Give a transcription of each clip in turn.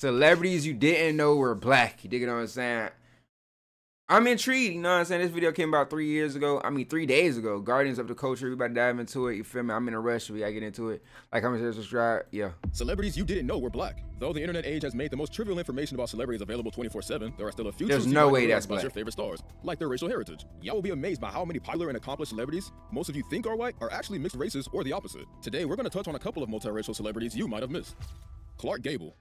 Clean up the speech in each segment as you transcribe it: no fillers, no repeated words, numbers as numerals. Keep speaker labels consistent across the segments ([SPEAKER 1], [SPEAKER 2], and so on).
[SPEAKER 1] Celebrities you didn't know were black. You dig what I'm saying? I'm intrigued, you know what I'm saying? This video came about 3 days ago. Guardians of the Culture, everybody dive into it, you feel me? I'm in a rush, we gotta get into it. Like, comment, share, subscribe, yeah.
[SPEAKER 2] Celebrities you didn't know were black. Though the internet age has made the most trivial information about celebrities available 24/7, there are still a few
[SPEAKER 1] There's no way that's
[SPEAKER 2] about
[SPEAKER 1] black.
[SPEAKER 2] your favorite stars, like their racial heritage. Y'all will be amazed by how many popular and accomplished celebrities most of you think are white are actually mixed races or the opposite. Today, we're gonna touch on a couple of multiracial celebrities you might have missed. Clark Gable.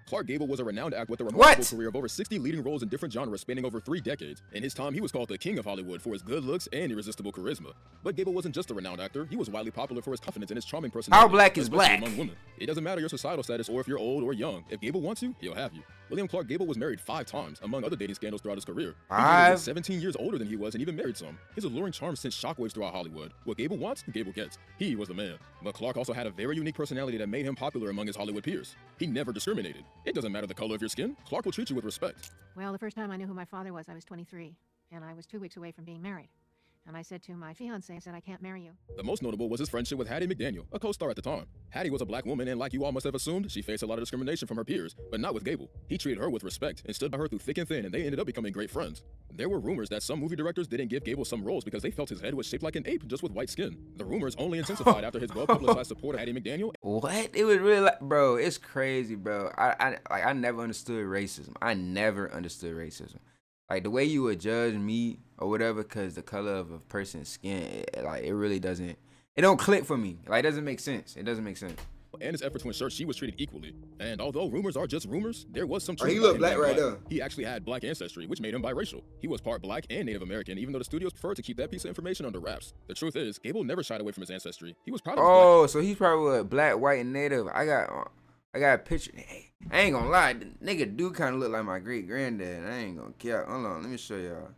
[SPEAKER 2] Clark Gable was a renowned actor with a remarkable career of over 60 leading roles in different genres spanning over 3 decades. In his time, he was called the King of Hollywood for his good looks and irresistible charisma. But Gable wasn't just a renowned actor, he was widely popular for his confidence and his charming personality.
[SPEAKER 1] How black is black?
[SPEAKER 2] Among women. It doesn't matter your societal status or if you're old or young. If Gable wants you, he'll have you. William Clark Gable was married 5 times, among other dating scandals throughout his career. He was 17 years older than he was and even married some. His alluring charm sent shockwaves throughout Hollywood. What Gable wants, Gable gets. He was the man. But Clark also had a very unique personality that made him popular among his Hollywood peers. He never discriminated. It doesn't matter the color of your skin, Clark will treat you with respect.
[SPEAKER 3] Well, the first time I knew who my father was, I was 23, and I was 2 weeks away from being married. And I said to my fiancé, I said, I can't marry you.
[SPEAKER 2] The most notable was his friendship with Hattie McDaniel, a co-star at the time. Hattie was a black woman, and like you all must have assumed, she faced a lot of discrimination from her peers, but not with Gable. He treated her with respect and stood by her through thick and thin, and they ended up becoming great friends. There were rumors that some movie directors didn't give Gable some roles because they felt his head was shaped like an ape, just with white skin. The rumors only intensified after his well-publicized support of Hattie McDaniel.
[SPEAKER 1] What? It was really like, bro, it's crazy, bro. I never understood racism. I never understood racism. Like, the way you would judge me or whatever because the color of a person's skin, it really doesn't, it don't click for me. Like, it doesn't make sense. It doesn't make sense.
[SPEAKER 2] And his effort to ensure she was treated equally. And although rumors are just rumors, there was some truth.
[SPEAKER 1] He looked black right there.
[SPEAKER 2] He actually had black ancestry, which made him biracial. He was part black and Native American, even though the studios preferred to keep that piece of information under wraps. The truth is, Gable never shied away from his ancestry. He was proud of his black.
[SPEAKER 1] So he's probably black, white, and Native. I got a picture. Hey, I ain't gonna lie, the nigga do kind of look like my great granddad. I ain't gonna care. Hold on, let me show y'all.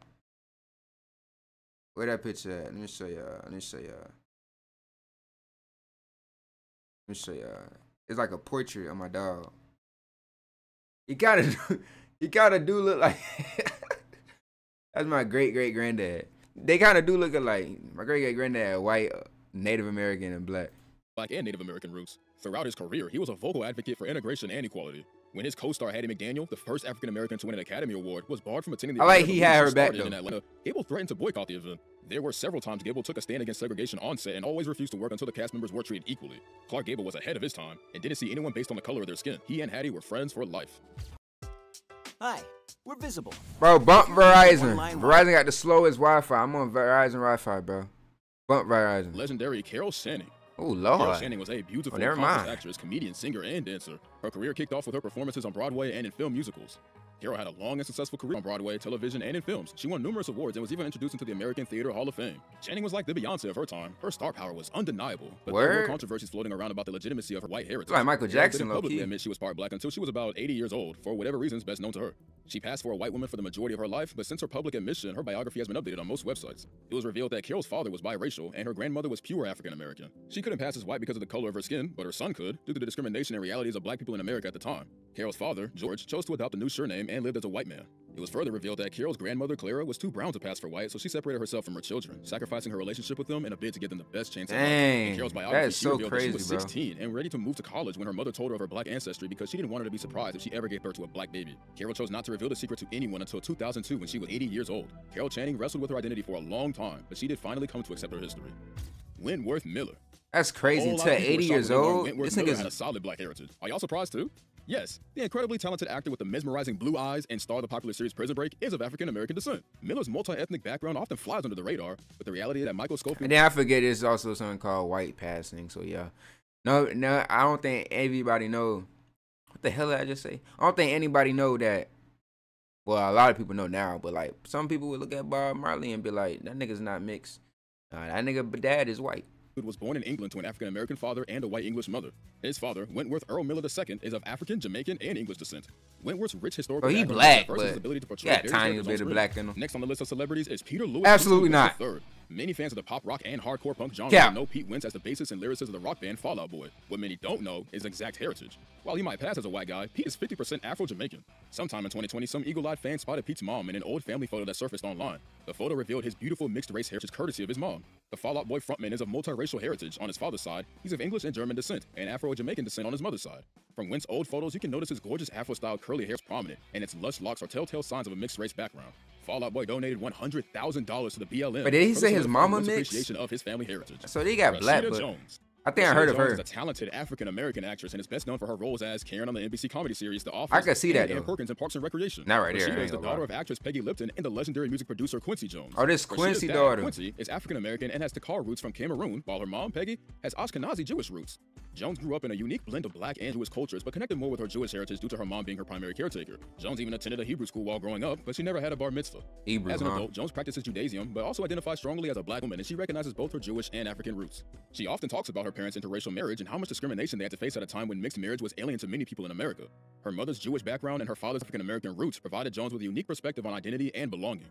[SPEAKER 1] Where that picture at? Let me show y'all. It's like a portrait of my dog. He gotta do look like that's my great granddad. They kind of do look alike. My great granddad, white, Native American, and black.
[SPEAKER 2] Black and Native American roots. Throughout his career, he was a vocal advocate for integration and equality. When his co-star Hattie McDaniel, the first African American to win an Academy Award, was barred from attending the
[SPEAKER 1] he had her back though.
[SPEAKER 2] In Atlanta, Gable threatened to boycott the event. There were several times Gable took a stand against segregation on set and always refused to work until the cast members were treated equally. Clark Gable was ahead of his time and didn't see anyone based on the color of their skin. He and Hattie were friends for life.
[SPEAKER 4] Hi, we're visible.
[SPEAKER 1] Bro, bump Verizon. Verizon got the slowest Wi-Fi. I'm on Verizon Wi-Fi, bro. Bump Verizon.
[SPEAKER 2] Legendary Carol Channing.
[SPEAKER 1] Oh, Lord.
[SPEAKER 2] Carol Channing was a beautiful, accomplished actress, comedian, singer, and dancer. Her career kicked off with her performances on Broadway and in film musicals. Carol had a long and successful career on Broadway, television, and in films. She won numerous awards and was even introduced into the American Theater Hall of Fame. Channing was like the Beyonce of her time. Her star power was undeniable, but there were controversies floating around about the legitimacy of her white heritage.
[SPEAKER 1] Like Michael Jackson,
[SPEAKER 2] didn't publicly admit she was part black until she was about 80 years old, for whatever reasons best known to her. She passed for a white woman for the majority of her life, but since her public admission, her biography has been updated on most websites. It was revealed that Carol's father was biracial and her grandmother was pure African American. She couldn't pass as white because of the color of her skin, but her son could, due to the discrimination and realities of black people in America at the time. Carol's father, George, chose to adopt a new surname and lived as a white man. It was further revealed that Carol's grandmother, Clara, was too brown to pass for white, so she separated herself from her children, sacrificing her relationship with them in a bid to give them the best chance at life. In Carol's biography, she revealed that she was 16 and ready to move to college when her mother told her of her black ancestry because she didn't want her to be surprised if she ever gave birth to a black baby. Carol chose not to reveal the secret to anyone until 2002 when she was 80 years old. Carol Channing wrestled with her identity for a long time, but she did finally come to accept her history. Wentworth Miller.
[SPEAKER 1] That's crazy. Until 80 years old,
[SPEAKER 2] this nigga had a solid black heritage. Are y'all surprised too? Yes, the incredibly talented actor with the mesmerizing blue eyes and star of the popular series Prison Break is of African-American descent. Miller's multi-ethnic background often flies under the radar, but the reality that Michael Scofield...
[SPEAKER 1] And then I forget there's also something called white passing, so yeah. No, I don't think everybody know... What the hell did I just say? I don't think anybody know that... Well, a lot of people know now, but like, some people would look at Bob Marley and be like, that nigga's not mixed. That nigga dad is white.
[SPEAKER 2] Was born in England to an African-American father and a white English mother. His father, Wentworth Earl Miller II, is of African, Jamaican, and English descent. Wentworth's rich historical
[SPEAKER 1] Bro, he
[SPEAKER 2] background
[SPEAKER 1] black,
[SPEAKER 2] diverse his
[SPEAKER 1] but
[SPEAKER 2] ability to
[SPEAKER 1] he
[SPEAKER 2] portray
[SPEAKER 1] got a
[SPEAKER 2] various
[SPEAKER 1] tiny
[SPEAKER 2] characters on
[SPEAKER 1] bit of
[SPEAKER 2] screen.
[SPEAKER 1] black in him.
[SPEAKER 2] Next on the list of celebrities is Peter Lewis.
[SPEAKER 1] Absolutely not.
[SPEAKER 2] III. Many fans of the pop rock and hardcore punk genre
[SPEAKER 1] Cap.
[SPEAKER 2] know Pete Wentz as the bassist and lyricist of the rock band Fall Out Boy. What many don't know is exact heritage. While he might pass as a white guy, Pete is 50% Afro-Jamaican. Sometime in 2020, some eagle-eyed fans spotted Pete's mom in an old family photo that surfaced online. The photo revealed his beautiful mixed-race heritage courtesy of his mom. The Fall Out Boy frontman is of multiracial heritage on his father's side. He's of English and German descent, and Afro-Jamaican descent on his mother's side. From Wentz's old photos, you can notice his gorgeous Afro-styled curly hair is prominent, and its lush locks are telltale signs of a mixed-race background. Fall Out Boy donated $100,000 to the BLM.
[SPEAKER 1] But did he say his mama
[SPEAKER 2] Wentz's
[SPEAKER 1] mixed?
[SPEAKER 2] appreciation of his family heritage.
[SPEAKER 1] So they got black,
[SPEAKER 2] Rashida
[SPEAKER 1] but
[SPEAKER 2] Jones.
[SPEAKER 1] I think I heard of
[SPEAKER 2] Rashida
[SPEAKER 1] her.
[SPEAKER 2] Jones is a talented African-American actress and is best known for her roles as Karen on the NBC comedy series The Office.
[SPEAKER 1] I could see that,
[SPEAKER 2] and Ann
[SPEAKER 1] though.
[SPEAKER 2] Perkins in Parks and Recreation.
[SPEAKER 1] Not right there, I
[SPEAKER 2] Rashida
[SPEAKER 1] ain't
[SPEAKER 2] is the
[SPEAKER 1] gonna
[SPEAKER 2] daughter
[SPEAKER 1] lie.
[SPEAKER 2] of actress Peggy Lipton and the legendary music producer Quincy Jones.
[SPEAKER 1] Oh, this
[SPEAKER 2] Rashida's
[SPEAKER 1] Quincy
[SPEAKER 2] dad,
[SPEAKER 1] daughter.
[SPEAKER 2] Quincy is African-American and has Takar roots from Cameroon, while her mom, Peggy, has Ashkenazi Jewish roots. Jones grew up in a unique blend of black and Jewish cultures, but connected more with her Jewish heritage due to her mom being her primary caretaker. Jones even attended a Hebrew school while growing up, but she never had a bar mitzvah.
[SPEAKER 1] Hebrew,
[SPEAKER 2] As an
[SPEAKER 1] huh?
[SPEAKER 2] adult, Jones practices Judaism, but also identifies strongly as a black woman, and she recognizes both her Jewish and African roots. She often talks about her parents' interracial marriage and how much discrimination they had to face at a time when mixed marriage was alien to many people in America. Her mother's Jewish background and her father's African-American roots provided Jones with a unique perspective on identity and belonging.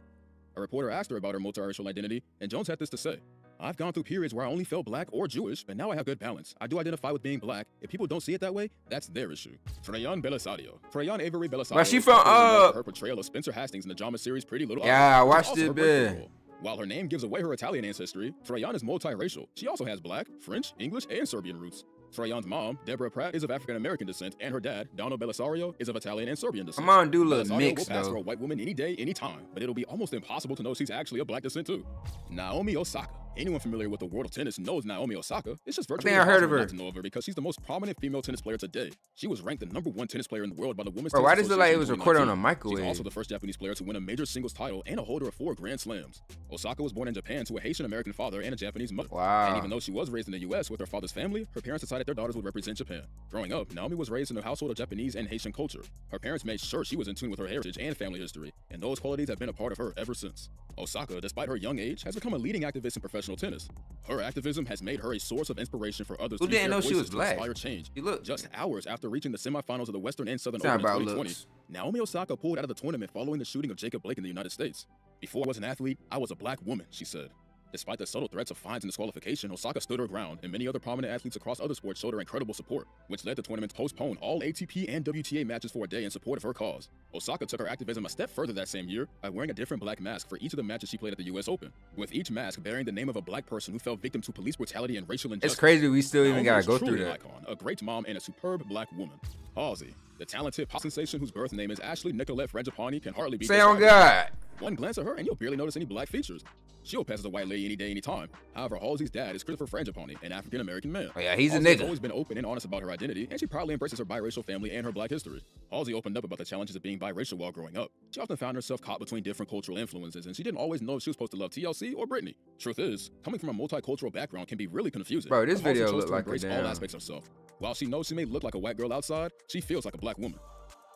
[SPEAKER 2] A reporter asked her about her multiracial identity, and Jones had this to say. I've gone through periods where I only felt black or Jewish, but now I have good balance. I do identify with being black. If people don't see it that way, that's their issue. Trayan Belisario. Trayan Avery Belisario.
[SPEAKER 1] But she
[SPEAKER 2] is
[SPEAKER 1] from,
[SPEAKER 2] popularly known for her portrayal of Spencer Hastings in the drama series Pretty Little
[SPEAKER 1] Yeah, I
[SPEAKER 2] Liars, which is
[SPEAKER 1] watched
[SPEAKER 2] also
[SPEAKER 1] it,
[SPEAKER 2] her breakthrough
[SPEAKER 1] man.
[SPEAKER 2] role. While her name gives away her Italian ancestry, Trayan is multiracial. She also has black, French, English, and Serbian roots. Trayan's mom, Deborah Pratt, is of African-American descent, and her dad, Donald Belisario, is of Italian and Serbian descent.
[SPEAKER 1] Come on, do look
[SPEAKER 2] Belisario
[SPEAKER 1] mixed,
[SPEAKER 2] will pass
[SPEAKER 1] though.
[SPEAKER 2] for a white woman any day, any time, but it'll be almost impossible to know she's actually of black descent too. Naomi Osaka. Anyone familiar with the world of tennis knows Naomi Osaka. It's just virtually
[SPEAKER 1] think I heard of
[SPEAKER 2] impossible
[SPEAKER 1] her.
[SPEAKER 2] not to know of her because she's the most prominent female tennis player today. She was ranked the #1 tennis player in the world by the Women's
[SPEAKER 1] Bro,
[SPEAKER 2] Tennis
[SPEAKER 1] why does it look like it
[SPEAKER 2] Association
[SPEAKER 1] was
[SPEAKER 2] in
[SPEAKER 1] recorded on a
[SPEAKER 2] 2019.
[SPEAKER 1] microwave?
[SPEAKER 2] She's also the first Japanese player to win a major singles title and a holder of 4 Grand Slams. Osaka was born in Japan to a Haitian-American father and a Japanese mother.
[SPEAKER 1] Wow.
[SPEAKER 2] And even though she was raised in the U.S. with her father's family, her parents decided their daughters would represent Japan. Growing up, Naomi was raised in a household of Japanese and Haitian culture. Her parents made sure she was in tune with her heritage and family history, and those qualities have been a part of her ever since. Osaka, despite her young age, has become a leading activist in professional tennis. Her activism has made her a source of inspiration for others
[SPEAKER 1] Who
[SPEAKER 2] to use
[SPEAKER 1] didn't
[SPEAKER 2] their
[SPEAKER 1] know she
[SPEAKER 2] voices
[SPEAKER 1] was black?
[SPEAKER 2] to inspire change.
[SPEAKER 1] She looked-
[SPEAKER 2] Just hours after reaching the semifinals of the Western and Southern
[SPEAKER 1] It's not
[SPEAKER 2] Open in
[SPEAKER 1] about
[SPEAKER 2] 2020,
[SPEAKER 1] looks.
[SPEAKER 2] Naomi Osaka pulled out of the tournament following the shooting of Jacob Blake in the United States. Before I was an athlete, I was a black woman, she said. Despite the subtle threats of fines and disqualification, Osaka stood her ground, and many other prominent athletes across other sports showed her incredible support, which led the tournament to postpone all ATP and WTA matches for a day in support of her cause. Osaka took her activism a step further that same year by wearing a different black mask for each of the matches she played at the US Open, with each mask bearing the name of a black person who fell victim to police brutality and racial injustice.
[SPEAKER 1] It's crazy we still even
[SPEAKER 2] Naomi
[SPEAKER 1] gotta
[SPEAKER 2] is
[SPEAKER 1] go
[SPEAKER 2] truly
[SPEAKER 1] through
[SPEAKER 2] an
[SPEAKER 1] that.
[SPEAKER 2] icon, a great mom, and a superb black woman. Halsey, the talented pop sensation whose birth name is Ashley Nicolette Frangipani, can hardly be
[SPEAKER 1] Say on
[SPEAKER 2] described.
[SPEAKER 1] God.
[SPEAKER 2] One glance at her and you'll barely notice any black features. She'll pass as a white lady any day, any time. However, Halsey's dad is Christopher Frangipani, an African-American man.
[SPEAKER 1] Oh, yeah, he's a
[SPEAKER 2] Halsey has
[SPEAKER 1] nigga.
[SPEAKER 2] always been open and honest about her identity, and she proudly embraces her biracial family and her black history. Halsey opened up about the challenges of being biracial while growing up. She often found herself caught between different cultural influences, and she didn't always know if she was supposed to love TLC or Britney. Truth is, coming from a multicultural background can be really confusing.
[SPEAKER 1] Bro, this
[SPEAKER 2] but Halsey
[SPEAKER 1] video
[SPEAKER 2] chose
[SPEAKER 1] looked
[SPEAKER 2] to
[SPEAKER 1] like a
[SPEAKER 2] embrace all
[SPEAKER 1] damn-
[SPEAKER 2] aspects of herself. While she knows she may look like a white girl outside, she feels like a black woman.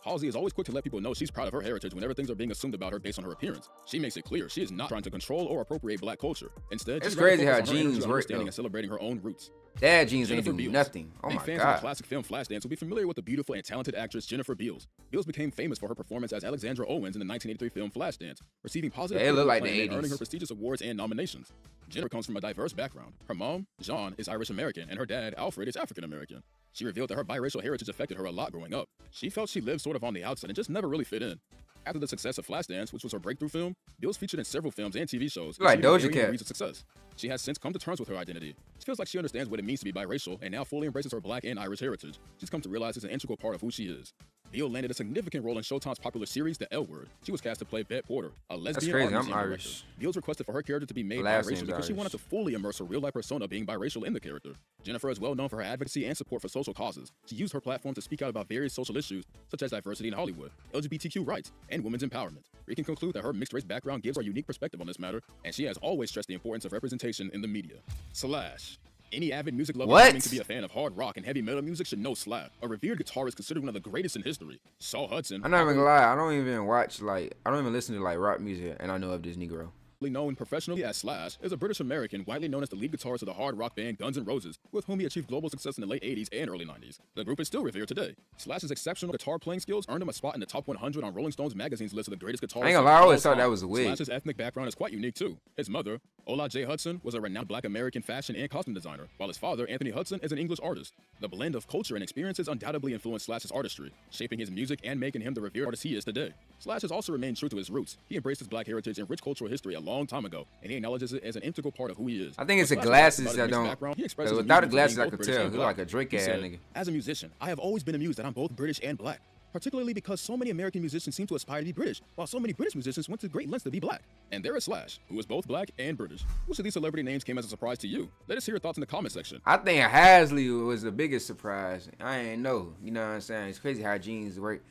[SPEAKER 2] Halsey is always quick to let people know she's proud of her heritage whenever things are being assumed about her based on her appearance. She makes it clear she is not trying to control or appropriate black culture. Instead,
[SPEAKER 1] It's
[SPEAKER 2] she's rather
[SPEAKER 1] crazy how
[SPEAKER 2] focused on her energy,
[SPEAKER 1] genes work,
[SPEAKER 2] understanding
[SPEAKER 1] though.
[SPEAKER 2] and celebrating her own roots.
[SPEAKER 1] Dad jeans ain't
[SPEAKER 2] Jennifer
[SPEAKER 1] do
[SPEAKER 2] Beals.
[SPEAKER 1] nothing. Oh
[SPEAKER 2] Big
[SPEAKER 1] my
[SPEAKER 2] fans of the
[SPEAKER 1] God.
[SPEAKER 2] classic film Flashdance will be familiar with the beautiful and talented actress Jennifer Beals. Beals became famous for her performance as Alexandra Owens in the 1983 film Flashdance, receiving positive
[SPEAKER 1] Yeah, it looked
[SPEAKER 2] critical
[SPEAKER 1] like the
[SPEAKER 2] acclaim and earning
[SPEAKER 1] 80s.
[SPEAKER 2] her prestigious awards and nominations. Jennifer comes from a diverse background. Her mom, Jean, is Irish American, and her dad, Alfred, is African American. She revealed that her biracial heritage affected her a lot growing up. She felt she lived sort of on the outside and just never really fit in. After the success of Flashdance, which was her breakthrough film, Beals featured in several films and TV shows.
[SPEAKER 1] Like
[SPEAKER 2] achieving
[SPEAKER 1] Doja
[SPEAKER 2] varying
[SPEAKER 1] Cat.
[SPEAKER 2] degrees of success. She has since come to terms with her identity. She feels like she understands what it means to be biracial and now fully embraces her black and Irish heritage. She's come to realize it's an integral part of who she is. Beal landed a significant role in Showtime's popular series, The L Word. She was cast to play Bette Porter, a lesbian
[SPEAKER 1] crazy,
[SPEAKER 2] art
[SPEAKER 1] I'm
[SPEAKER 2] museum
[SPEAKER 1] Irish.
[SPEAKER 2] director. Beals requested for her character to be made
[SPEAKER 1] Last
[SPEAKER 2] biracial
[SPEAKER 1] name's
[SPEAKER 2] because she
[SPEAKER 1] Irish.
[SPEAKER 2] wanted to fully immerse her real-life persona being biracial in the character. Jennifer is well known for her advocacy and support for social causes. She used her platform to speak out about various social issues, such as diversity in Hollywood, LGBTQ rights, and women's empowerment. We can conclude that her mixed-race background gives her a unique perspective on this matter, and she has always stressed the importance of representation in the media. Slash. Any avid music lover
[SPEAKER 1] What?
[SPEAKER 2] claiming to be a fan of hard rock and heavy metal music should know Slash, a revered guitarist considered one of the greatest in history. Saul Hudson,
[SPEAKER 1] I'm not even gonna lie. I don't even watch I don't even listen to like rock music, and I know of this Negro.
[SPEAKER 2] known professionally as Slash, is a British-American widely known as the lead guitarist of the hard rock band Guns N' Roses, with whom he achieved global success in the late 80s and early 90s. The group is still revered today. Slash's exceptional guitar playing skills earned him a spot in the top 100 on Rolling Stone's magazine's list of the greatest guitarists.
[SPEAKER 1] I ain't gonna lie, I always thought that was a wig.
[SPEAKER 2] Slash's ethnic background is quite unique too. His mother, Ola J. Hudson, was a renowned Black American fashion and costume designer, while his father, Anthony Hudson, is an English artist. The blend of culture and experiences undoubtedly influenced Slash's artistry, shaping his music and making him the revered artist he is today. Slash has also remained true to his roots. He embraced his Black heritage and rich cultural history a long time ago, and he acknowledges it as an integral part of who he is.
[SPEAKER 1] I think it's the
[SPEAKER 2] When Slash
[SPEAKER 1] glasses
[SPEAKER 2] talks
[SPEAKER 1] that
[SPEAKER 2] about his
[SPEAKER 1] don't.
[SPEAKER 2] background, he expresses
[SPEAKER 1] Without the
[SPEAKER 2] his
[SPEAKER 1] glasses, I
[SPEAKER 2] both
[SPEAKER 1] could
[SPEAKER 2] British
[SPEAKER 1] tell.
[SPEAKER 2] and
[SPEAKER 1] He
[SPEAKER 2] Black.
[SPEAKER 1] like a Drake
[SPEAKER 2] He
[SPEAKER 1] ass
[SPEAKER 2] said,
[SPEAKER 1] nigga.
[SPEAKER 2] "As a musician, I have always been amused that I'm both British and Black, particularly because so many American musicians seem to aspire to be British, while so many British musicians went to great lengths to be Black." And there is Slash, who is both Black and British. Which of these celebrity names came as a surprise to you? Let us hear your thoughts in the comment section.
[SPEAKER 1] I think Hasley was the biggest surprise. I ain't know. You know what I'm saying? It's crazy how genes work.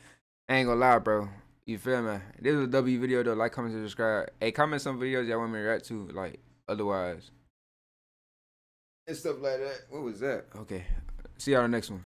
[SPEAKER 1] I ain't gonna lie, bro. You feel me? This was a W video though. Like, comment, subscribe. Hey, comment some videos y'all want me to react to, like, otherwise. And stuff like that. What was that? Okay. See y'all in the next one.